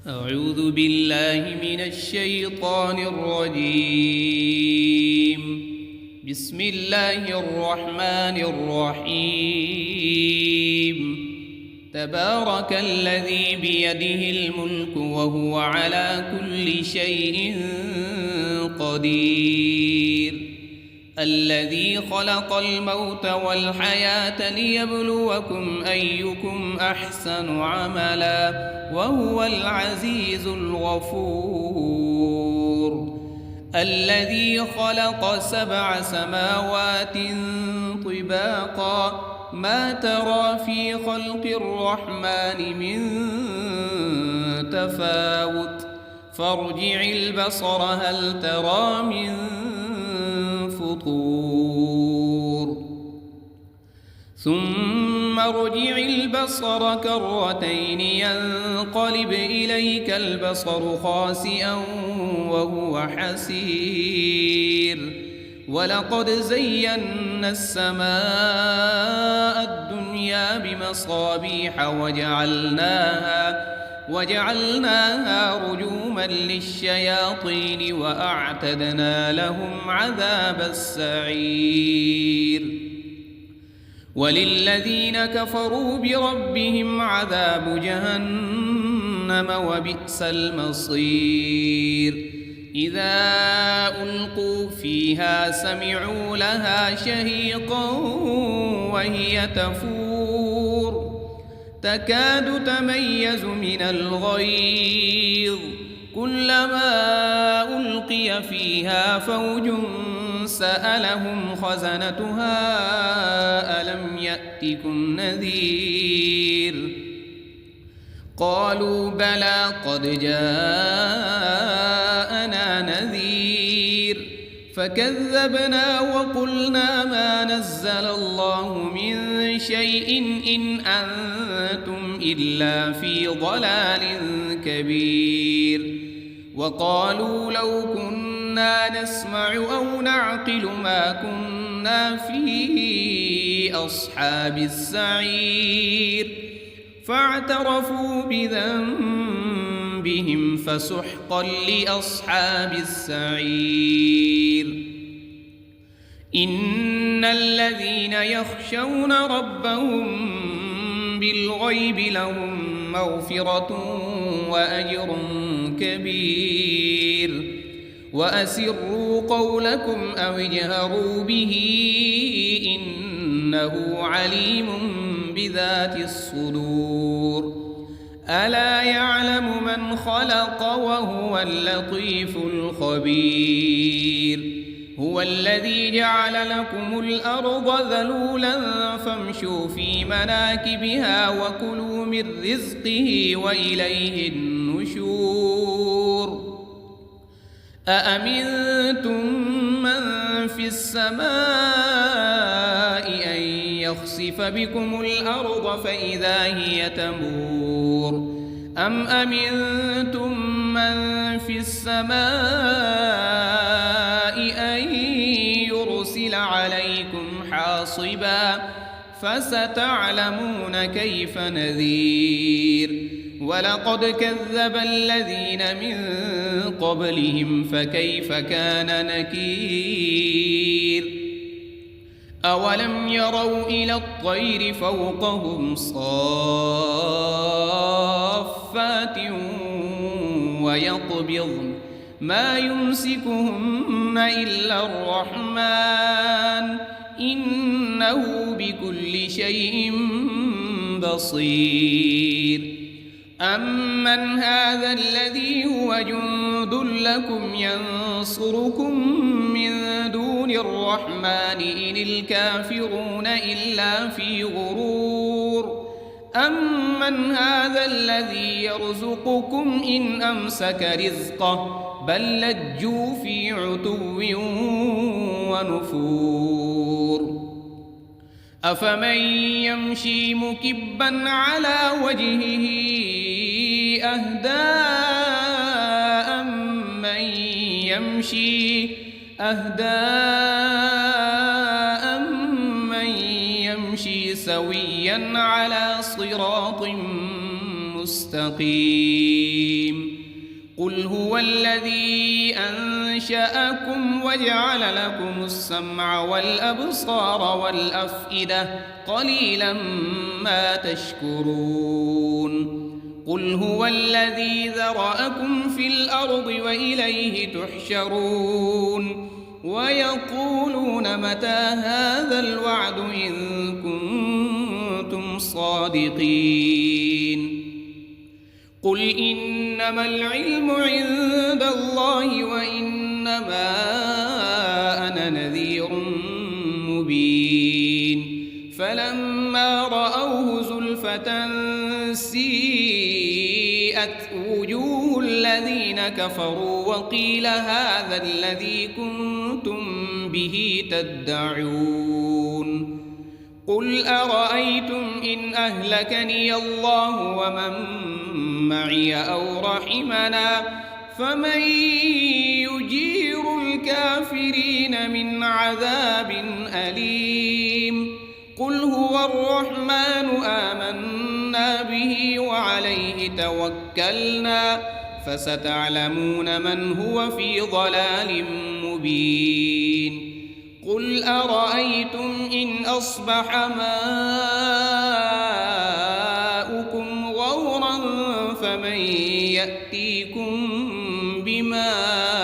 أعوذ بالله من الشيطان الرجيم. بسم الله الرحمن الرحيم. تبارك الذي بيده الملك وهو على كل شيء قدير. الذي خلق الموت والحياة ليبلوكم أيكم أحسن عملا وهو العزيز الغفور. الذي خلق 7 سماوات طباقا ما ترى في خلق الرحمن من تفاوت فارجع البصر هل ترى من فطور ثم ارجع البصر كرتين ينقلب إليك البصر خاسئا وهو حسير. ولقد زينا السماء الدنيا بمصابيح وجعلناها رجوما للشياطين وأعتدنا لهم عذاب السعير. وللذين كفروا بربهم عذاب جهنم وبئس المصير. إذا ألقوا فيها سمعوا لها شهيقا وهي تفور تكاد تميز من الغيظ كلما ألقي فيها فوج سألهم خزنتها ألم يأتكم نذير قالوا بلى قد جاءنا نذير فكذبنا وقلنا ما نزل الله من شيء إن أنتم إلا في ضلال كبير. وقالوا لو كنا نسمع أو نعقل ما كنا في أصحاب السعير فاعترفوا بذنبهم فسحقا لأصحاب السعير. إن الذين يخشون ربهم بالغيب لهم مغفرة وأجر كبير. وأسروا قولكم أو اجهروا به إنه عليم بذات الصدور. ألا يعلم من خلق وهو اللطيف الخبير. هو الذي جعل لكم الأرض ذلولا فامشوا في مناكبها وكلوا من رزقه وإليه النشور. أأمنتم من في السماء أن يخسف بكم الأرض فإذا هي تمور أم أمنتم من في السماء أن يرسل عليكم حاصبا فستعلمون كيف نذير. ولقد كذب الذين من قبلهم فكيف كان نكير. أولم يروا إلى الطير فوقهم صافات ويقبضن ما يمسكهن إلا الرحمن إنه بكل شيء بصير. أمن هذا الذي هو جند لكم ينصركم من دون الرحمن إن الكافرون إلا في غرور. أمن هذا الذي يرزقكم إن أمسك رزقه بل لجوا في عتو ونفور. أفمن يمشي مكبا على وجهه أهدى أمن يمشي سويا على صراط مستقيم. قل هو الذي أنشأكم وجعل لكم السمع والأبصار والأفئدة قليلا ما تشكرون قل هو الذي ذرأكم في الأرض وإليه تحشرون ويقولون متى هذا الوعد إن كنتم صادقين قل إنما العلم عند الله وإنما أنا نذير مبين فلما رأوه زلفة سيئت وجوه الذين كفروا وقيل هذا الذي كنتم به تدعون قل أرأيتم إن أهلكني الله ومن معي أو رحمنا فمن يجير الكافرين من عذاب أليم قل هو الرحمن آمنا به وعليه توكلنا فستعلمون من هو في ضلال مبين قل أرأيتم إن أصبح ماؤكم غورا فمن يأتيكم بماء